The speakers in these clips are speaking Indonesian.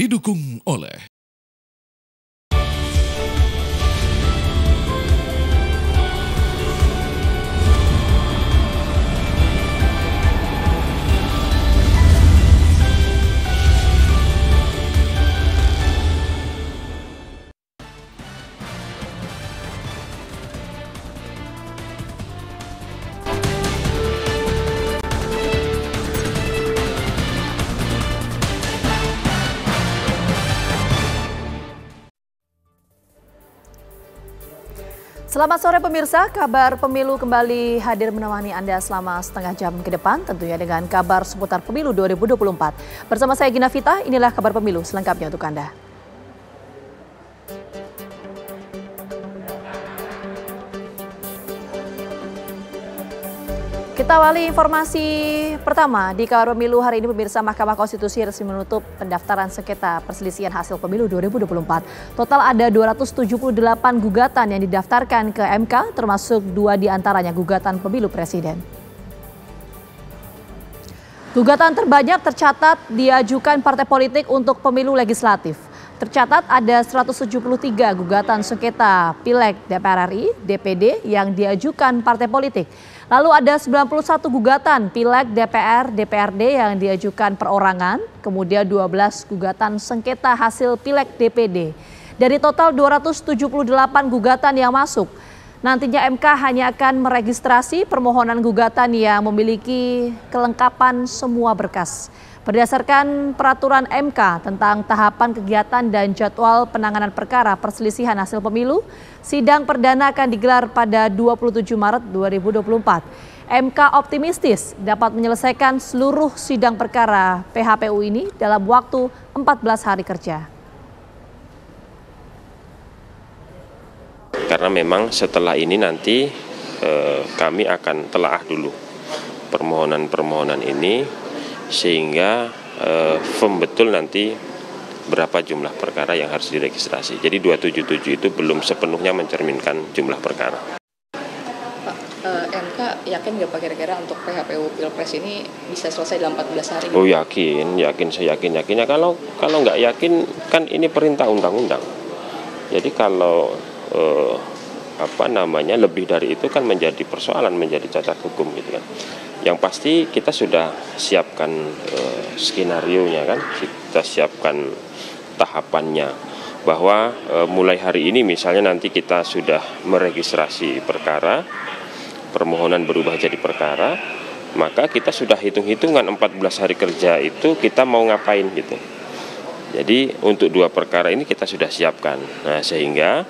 didukung oleh Selamat sore pemirsa, kabar pemilu kembali hadir menemani Anda selama setengah jam ke depan, tentunya dengan kabar seputar pemilu 2024. Bersama saya Gina Vita, inilah kabar pemilu selengkapnya untuk Anda. Kita awali informasi pertama di kabar pemilu hari ini pemirsa. Mahkamah Konstitusi resmi menutup pendaftaran sengketa perselisihan hasil pemilu 2024. Total ada 278 gugatan yang didaftarkan ke MK, termasuk 2 diantaranya gugatan pemilu presiden. Gugatan terbanyak tercatat diajukan partai politik untuk pemilu legislatif. Tercatat ada 173 gugatan sengketa Pileg DPR RI, DPD yang diajukan partai politik. Lalu ada 91 gugatan Pileg DPR, DPRD yang diajukan perorangan, kemudian 12 gugatan sengketa hasil Pileg DPD. Dari total 278 gugatan yang masuk, nantinya MK hanya akan meregistrasi permohonan gugatan yang memiliki kelengkapan semua berkas. Berdasarkan peraturan MK tentang tahapan kegiatan dan jadwal penanganan perkara perselisihan hasil pemilu, sidang perdana akan digelar pada 27 Maret 2024. MK optimistis dapat menyelesaikan seluruh sidang perkara PHPU ini dalam waktu 14 hari kerja. Karena memang setelah ini nanti kami akan telaah dulu permohonan-permohonan ini, sehingga firm betul nanti berapa jumlah perkara yang harus diregistrasi. Jadi 277 itu belum sepenuhnya mencerminkan jumlah perkara. Pak, MK yakin nggak Pak kira-kira untuk PHPU Pilpres ini bisa selesai dalam 14 hari? Oh yakin, saya yakin. Kalau nggak yakin kan ini perintah undang-undang. Jadi kalau lebih dari itu kan menjadi persoalan, menjadi cacat hukum gitu kan. Yang pasti kita sudah siapkan skenario-nya kan, kita siapkan tahapannya bahwa mulai hari ini misalnya nanti kita sudah meregistrasi perkara, permohonan berubah jadi perkara, maka kita sudah hitung-hitungan 14 hari kerja itu kita mau ngapain gitu. Jadi untuk 2 perkara ini kita sudah siapkan. Nah, sehingga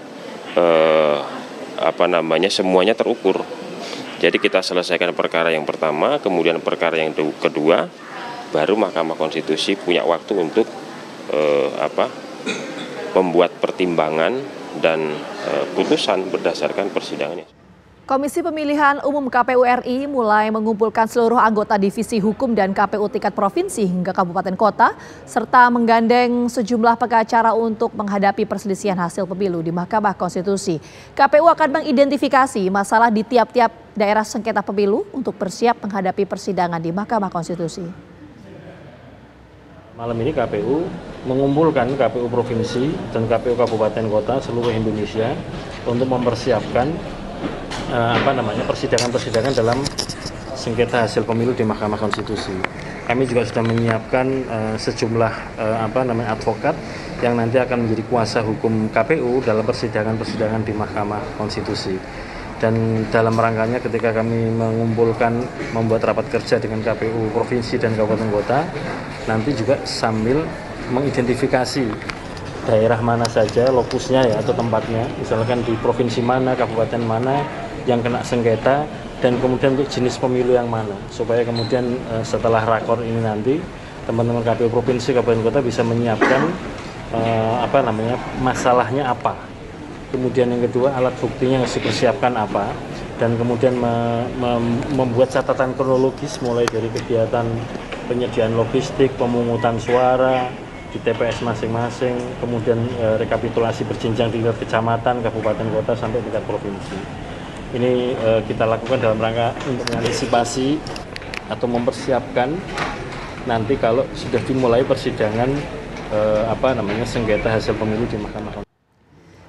semuanya terukur. Jadi kita selesaikan perkara yang pertama, kemudian perkara yang kedua, baru Mahkamah Konstitusi punya waktu untuk membuat pertimbangan dan putusan berdasarkan persidangannya. Komisi Pemilihan Umum KPU RI mulai mengumpulkan seluruh anggota divisi hukum dan KPU tingkat provinsi hingga kabupaten kota, serta menggandeng sejumlah pengacara untuk menghadapi perselisihan hasil pemilu di Mahkamah Konstitusi. KPU akan mengidentifikasi masalah di tiap-tiap daerah sengketa pemilu untuk bersiap menghadapi persidangan di Mahkamah Konstitusi. Malam ini KPU mengumpulkan KPU provinsi dan KPU kabupaten kota seluruh Indonesia untuk mempersiapkan persidangan-persidangan dalam sengketa hasil pemilu di Mahkamah Konstitusi. Kami juga sudah menyiapkan sejumlah advokat yang nanti akan menjadi kuasa hukum KPU dalam persidangan-persidangan di Mahkamah Konstitusi. Dan dalam rangkanya ketika kami membuat rapat kerja dengan KPU provinsi dan kabupaten kota, nanti juga sambil mengidentifikasi daerah mana saja lokusnya ya atau tempatnya, misalkan di provinsi mana, kabupaten mana yang kena sengketa, dan kemudian untuk jenis pemilu yang mana, supaya kemudian setelah rakor ini nanti teman-teman KPU provinsi, kabupaten kota bisa menyiapkan masalahnya apa, kemudian yang kedua alat buktinya harus dipersiapkan apa, dan kemudian membuat catatan kronologis mulai dari kegiatan penyediaan logistik, pemungutan suara di TPS masing-masing, kemudian rekapitulasi berjenjang di tingkat kecamatan, kabupaten kota sampai tingkat provinsi. Ini kita lakukan dalam rangka untuk mengantisipasi atau mempersiapkan nanti kalau sudah dimulai persidangan sengketa hasil pemilu di Mahkamah Konstitusi.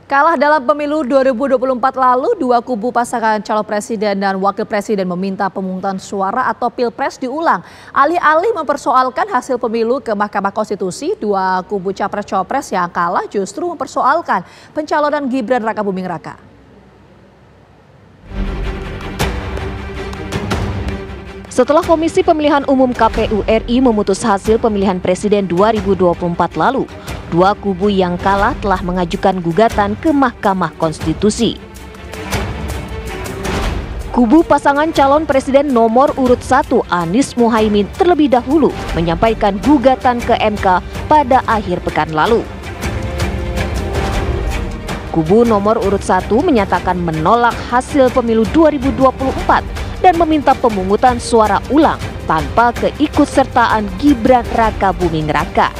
Kalah dalam pemilu 2024 lalu, dua kubu pasangan calon presiden dan wakil presiden meminta pemungutan suara atau pilpres diulang. Alih-alih mempersoalkan hasil pemilu ke Mahkamah Konstitusi, dua kubu capres-cawapres yang kalah justru mempersoalkan pencalonan Gibran Rakabuming Raka. Setelah Komisi Pemilihan Umum KPU RI memutus hasil pemilihan presiden 2024 lalu, dua kubu yang kalah telah mengajukan gugatan ke Mahkamah Konstitusi. Kubu pasangan calon presiden nomor urut 1 Anies Muhaimin terlebih dahulu menyampaikan gugatan ke MK pada akhir pekan lalu. Kubu nomor urut 1 menyatakan menolak hasil pemilu 2024 dan meminta pemungutan suara ulang tanpa keikutsertaan Gibran Rakabuming Raka.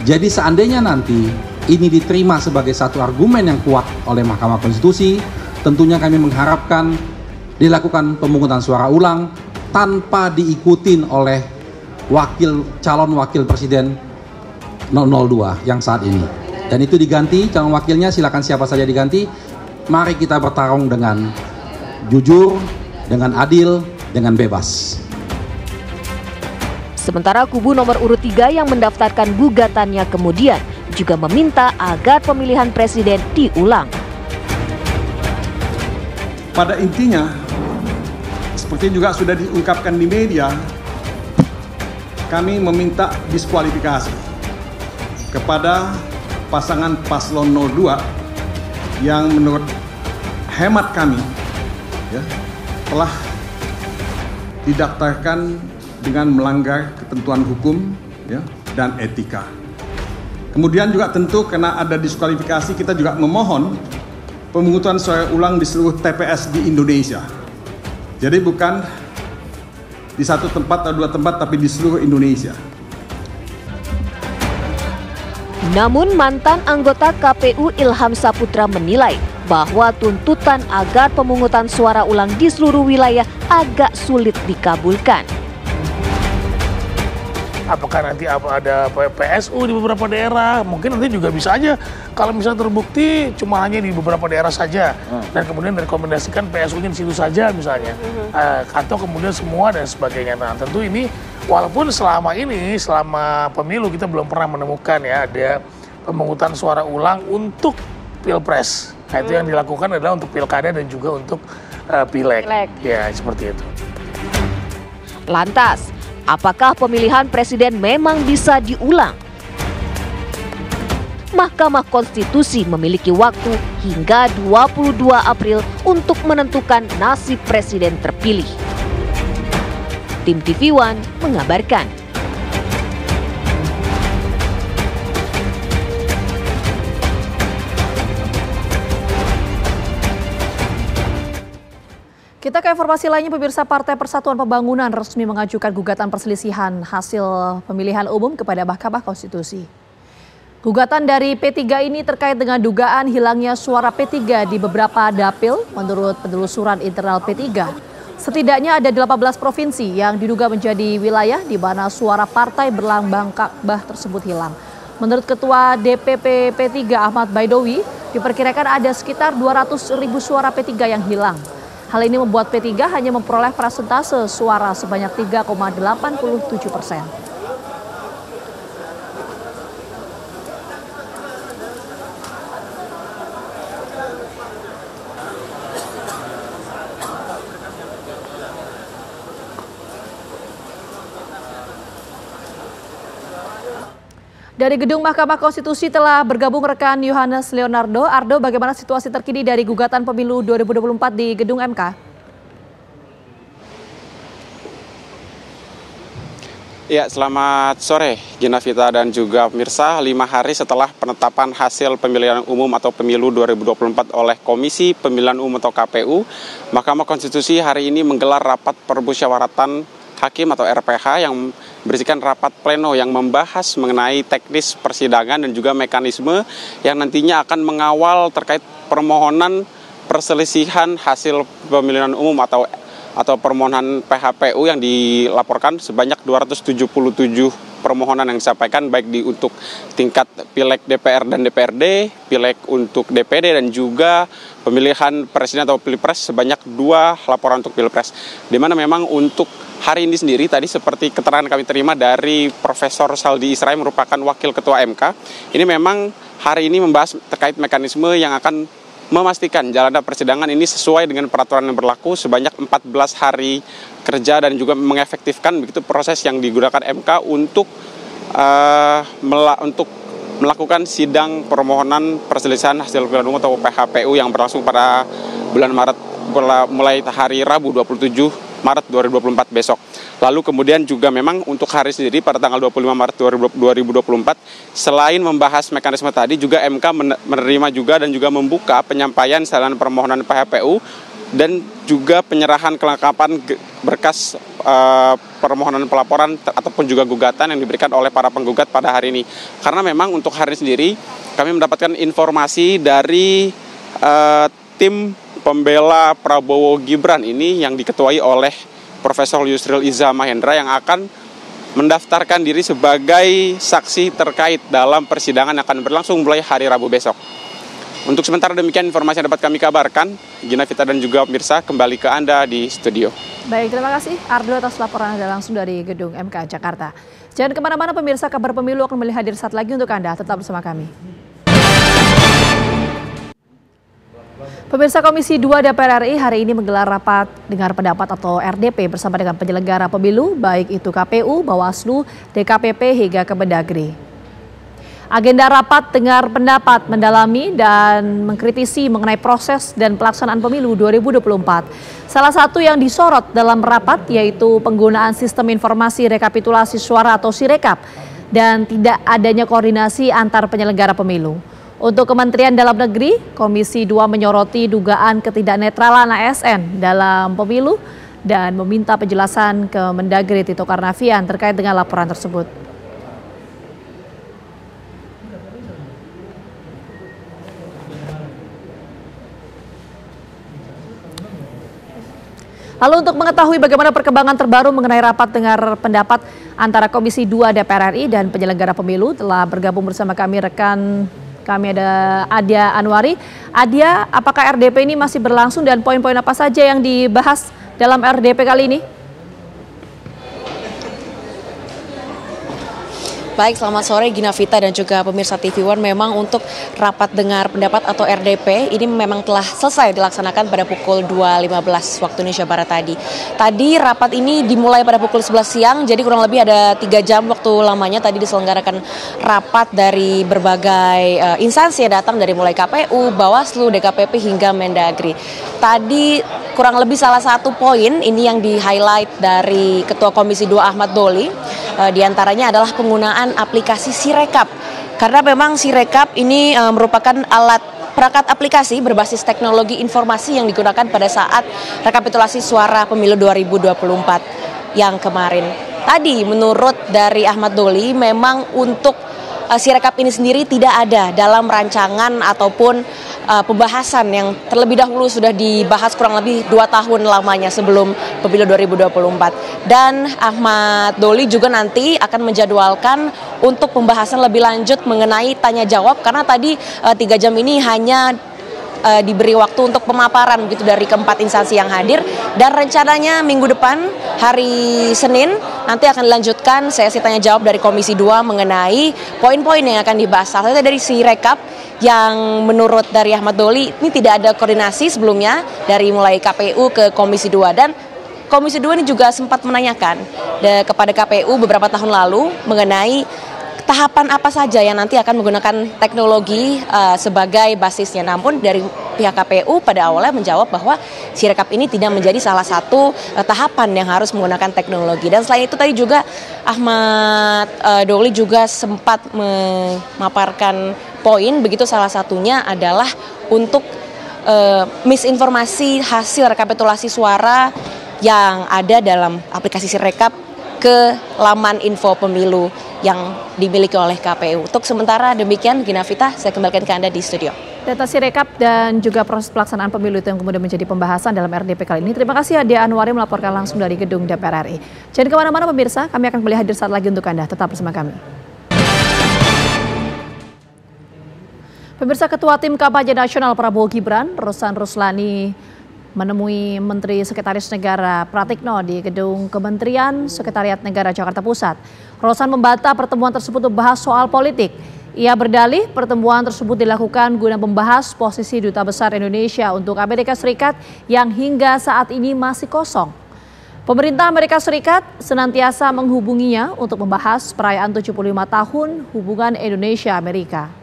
Jadi seandainya nanti ini diterima sebagai satu argumen yang kuat oleh Mahkamah Konstitusi, tentunya kami mengharapkan dilakukan pemungutan suara ulang tanpa diikutin oleh calon wakil presiden 002 yang saat ini. Dan itu diganti, calon wakilnya silakan siapa saja diganti. Mari kita bertarung dengan jujur, dengan adil, dengan bebas. Sementara kubu nomor urut 3 yang mendaftarkan gugatannya kemudian juga meminta agar pemilihan presiden diulang. Pada intinya, seperti juga sudah diungkapkan di media, kami meminta diskualifikasi kepada pasangan paslon 02 yang menurut hemat kami telah didaftarkan dengan melanggar ketentuan hukum dan etika. Kemudian juga tentu karena ada diskualifikasi, kita juga memohon pemungutan suara ulang di seluruh TPS di Indonesia. Jadi bukan di satu tempat atau dua tempat, tapi di seluruh Indonesia. Namun mantan anggota KPU Ilham Saputra menilai bahwa tuntutan agar pemungutan suara ulang di seluruh wilayah agak sulit dikabulkan. Apakah nanti ada PSU di beberapa daerah? Mungkin nanti juga bisa aja kalau misalnya terbukti cuma hanya di beberapa daerah saja dan kemudian direkomendasikan PSU-nya di situ saja misalnya, atau kemudian semua dan sebagainya. Nah tentu ini walaupun selama pemilu kita belum pernah menemukan ada pemungutan suara ulang untuk pilpres. Nah itu yang dilakukan adalah untuk pilkada dan juga untuk pileg. Ya seperti itu. Lantas, apakah pemilihan presiden memang bisa diulang? Mahkamah Konstitusi memiliki waktu hingga 22 April untuk menentukan nasib presiden terpilih. Tim TV One mengabarkan. Kita ke informasi lainnya, pemirsa. Partai Persatuan Pembangunan resmi mengajukan gugatan perselisihan hasil pemilihan umum kepada Mahkamah Konstitusi. Gugatan dari P3 ini terkait dengan dugaan hilangnya suara P3 di beberapa dapil menurut penelusuran internal P3. Setidaknya ada 18 provinsi yang diduga menjadi wilayah di mana suara partai berlambang Ka'bah tersebut hilang. Menurut Ketua DPP P3 Ahmad Baidowi, diperkirakan ada sekitar 200.000 suara P3 yang hilang. Hal ini membuat P3 hanya memperoleh persentase suara sebanyak 3,87%. Dari gedung Mahkamah Konstitusi telah bergabung rekan Yohanes Leonardo. Ardo, bagaimana situasi terkini dari gugatan pemilu 2024 di gedung MK? Ya, selamat sore Gina Vita dan juga pemirsa. 5 hari setelah penetapan hasil pemilihan umum atau pemilu 2024 oleh Komisi Pemilihan Umum atau KPU, Mahkamah Konstitusi hari ini menggelar rapat permusyawaratan hakim atau RPH yang berisikan rapat pleno yang membahas mengenai teknis persidangan dan juga mekanisme yang nantinya akan mengawal terkait permohonan perselisihan hasil pemilihan umum atau permohonan PHPU yang dilaporkan sebanyak 277 permohonan yang disampaikan baik untuk tingkat pileg DPR dan DPRD, pileg untuk DPD dan juga pemilihan presiden atau pilpres sebanyak 2 laporan untuk pilpres. Di mana memang untuk hari ini sendiri tadi seperti keterangan kami terima dari Profesor Saldi Israel merupakan Wakil Ketua MK. Ini memang hari ini membahas terkait mekanisme yang akan memastikan jalannya persidangan ini sesuai dengan peraturan yang berlaku sebanyak 14 hari kerja dan juga mengefektifkan begitu proses yang digunakan MK untuk melakukan sidang permohonan perselisihan hasil pemilihan umum atau PHPU yang berlangsung pada bulan Maret mulai hari Rabu 27 Maret 2024 besok. Lalu kemudian juga memang untuk hari sendiri pada tanggal 25 Maret 2024 selain membahas mekanisme tadi juga MK menerima juga dan juga membuka penyampaian salinan permohonan PHPU dan juga penyerahan kelengkapan berkas permohonan pelaporan ataupun juga gugatan yang diberikan oleh para penggugat pada hari ini. Karena memang untuk hari sendiri kami mendapatkan informasi dari tim pembela Prabowo Gibran ini yang diketuai oleh Profesor Yusril Iza Mahendra yang akan mendaftarkan diri sebagai saksi terkait dalam persidangan yang akan berlangsung mulai hari Rabu besok. Untuk sementara demikian informasi yang dapat kami kabarkan. Gina Vita dan juga pemirsa kembali ke Anda di studio. Baik, terima kasih Ardo atas laporan Anda langsung dari Gedung MK Jakarta. Jangan kemana-mana pemirsa, Kabar Pemilu akan kembali hadir saat lagi untuk Anda. Tetap bersama kami. Pemirsa, Komisi 2 DPR RI hari ini menggelar rapat dengar pendapat atau RDP bersama dengan penyelenggara pemilu, baik itu KPU, Bawaslu, DKPP hingga Kemendagri. Agenda rapat dengar pendapat mendalami dan mengkritisi mengenai proses dan pelaksanaan pemilu 2024. Salah satu yang disorot dalam rapat yaitu penggunaan sistem informasi rekapitulasi suara atau Sirekap dan tidak adanya koordinasi antar penyelenggara pemilu. Untuk Kementerian Dalam Negeri, Komisi 2 menyoroti dugaan ketidaknetralan ASN dalam pemilu dan meminta penjelasan ke Mendagri Tito Karnavian terkait dengan laporan tersebut. Lalu untuk mengetahui bagaimana perkembangan terbaru mengenai rapat dengar pendapat antara Komisi 2 DPR RI dan penyelenggara pemilu telah bergabung bersama kami rekan kami ada Adia Anwari. Adia, apakah RDP ini masih berlangsung dan poin-poin apa saja yang dibahas dalam RDP kali ini? Baik, selamat sore Gina Vita dan juga pemirsa TV One. Memang untuk rapat dengar pendapat atau RDP ini memang telah selesai dilaksanakan pada pukul 2.15 waktu Indonesia Barat tadi. Tadi rapat ini dimulai pada pukul 11 siang, jadi kurang lebih ada 3 jam waktu lamanya. Tadi diselenggarakan rapat dari berbagai instansi yang datang dari mulai KPU, Bawaslu, DKPP hingga Mendagri. Tadi kurang lebih salah satu poin ini yang di-highlight dari Ketua Komisi 2 Ahmad Doli. Di antaranya adalah penggunaan aplikasi Sirekap. Karena memang Sirekap ini merupakan alat perangkat aplikasi berbasis teknologi informasi yang digunakan pada saat rekapitulasi suara pemilu 2024 yang kemarin. Tadi menurut dari Ahmad Doli memang untuk Sirekap ini sendiri tidak ada dalam rancangan ataupun pembahasan yang terlebih dahulu sudah dibahas kurang lebih 2 tahun lamanya sebelum pemilu 2024. Dan Ahmad Doli juga nanti akan menjadwalkan untuk pembahasan lebih lanjut mengenai tanya jawab karena tadi 3 jam ini hanya diberi waktu untuk pemaparan gitu dari keempat instansi yang hadir, dan rencananya minggu depan hari Senin nanti akan dilanjutkan sesi tanya jawab dari Komisi 2 mengenai poin-poin yang akan dibahas. Salah satunya dari Sirekap yang menurut dari Ahmad Doli ini tidak ada koordinasi sebelumnya dari mulai KPU ke Komisi 2, dan Komisi 2 ini juga sempat menanyakan kepada KPU beberapa tahun lalu mengenai tahapan apa saja yang nanti akan menggunakan teknologi sebagai basisnya. Namun dari pihak KPU pada awalnya menjawab bahwa Sirekap ini tidak menjadi salah satu tahapan yang harus menggunakan teknologi. Dan selain itu tadi juga Ahmad Doli juga sempat memaparkan poin, begitu salah satunya adalah untuk misinformasi hasil rekapitulasi suara yang ada dalam aplikasi Sirekap ke laman info pemilu yang dimiliki oleh KPU. Untuk sementara demikian, Gina Vita, saya kembalikan ke Anda di studio. Data Sirekap dan juga proses pelaksanaan pemilu itu yang kemudian menjadi pembahasan dalam RDP kali ini. Terima kasih Adia Anwari melaporkan langsung dari gedung DPR RI. Jangan kemana-mana pemirsa, kami akan kembali hadir saat lagi untuk Anda. Tetap bersama kami. Pemirsa, Ketua Tim Kampanye Nasional Prabowo Gibran, Rosan Ruslani, menemui Menteri Sekretaris Negara Pratikno di Gedung Kementerian Sekretariat Negara Jakarta Pusat. Rosan membantah pertemuan tersebut membahas soal politik. Ia berdalih pertemuan tersebut dilakukan guna membahas posisi Duta Besar Indonesia untuk Amerika Serikat yang hingga saat ini masih kosong. Pemerintah Amerika Serikat senantiasa menghubunginya untuk membahas perayaan 75 tahun hubungan Indonesia-Amerika.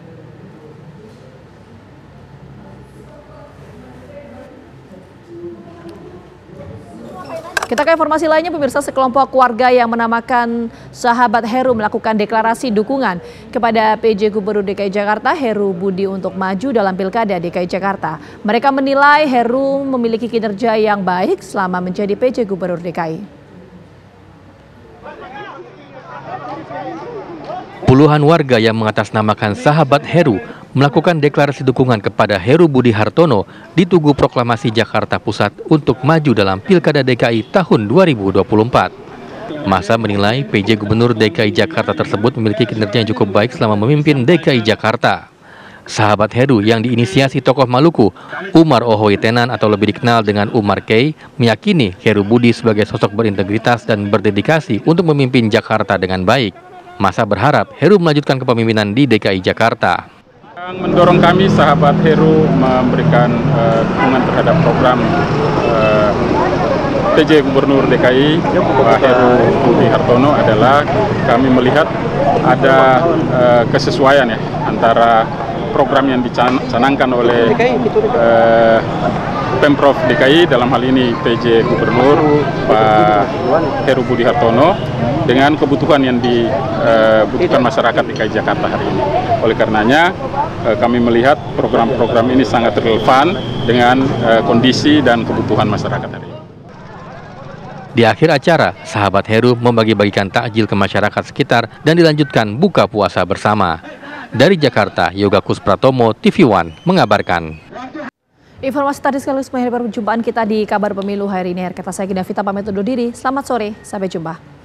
Kita ke informasi lainnya pemirsa, sekelompok warga yang menamakan Sahabat Heru melakukan deklarasi dukungan kepada PJ Gubernur DKI Jakarta Heru Budi untuk maju dalam Pilkada DKI Jakarta. Mereka menilai Heru memiliki kinerja yang baik selama menjadi PJ Gubernur DKI. Puluhan warga yang mengatasnamakan Sahabat Heru melakukan deklarasi dukungan kepada Heru Budi Hartono di Tugu Proklamasi Jakarta Pusat untuk maju dalam Pilkada DKI tahun 2024. Massa menilai PJ Gubernur DKI Jakarta tersebut memiliki kinerja yang cukup baik selama memimpin DKI Jakarta. Sahabat Heru yang diinisiasi tokoh Maluku, Umar Ohoy Tenan atau lebih dikenal dengan Umar Key, meyakini Heru Budi sebagai sosok berintegritas dan berdedikasi untuk memimpin Jakarta dengan baik. Massa berharap Heru melanjutkan kepemimpinan di DKI Jakarta. Yang mendorong kami Sahabat Heru memberikan dukungan terhadap program PJ Gubernur DKI Pak Heru Budi Hartono adalah kami melihat ada kesesuaian ya antara program yang dicanangkan oleh Pemprov DKI dalam hal ini PJ Gubernur Pak Heru Budi Hartono dengan kebutuhan yang dibutuhkan masyarakat DKI Jakarta hari ini. Oleh karenanya kami melihat program-program ini sangat relevan dengan kondisi dan kebutuhan masyarakat hari ini. Di akhir acara, Sahabat Heru membagi-bagikan takjil ke masyarakat sekitar dan dilanjutkan buka puasa bersama. Dari Jakarta, Yoga Kuspratomo, TV One mengabarkan. Informasi tadi sekaligus mengakhiri perjumpaan kita di Kabar Pemilu hari ini. Kata saya Gina Vita pamit undur diri. Selamat sore, sampai jumpa.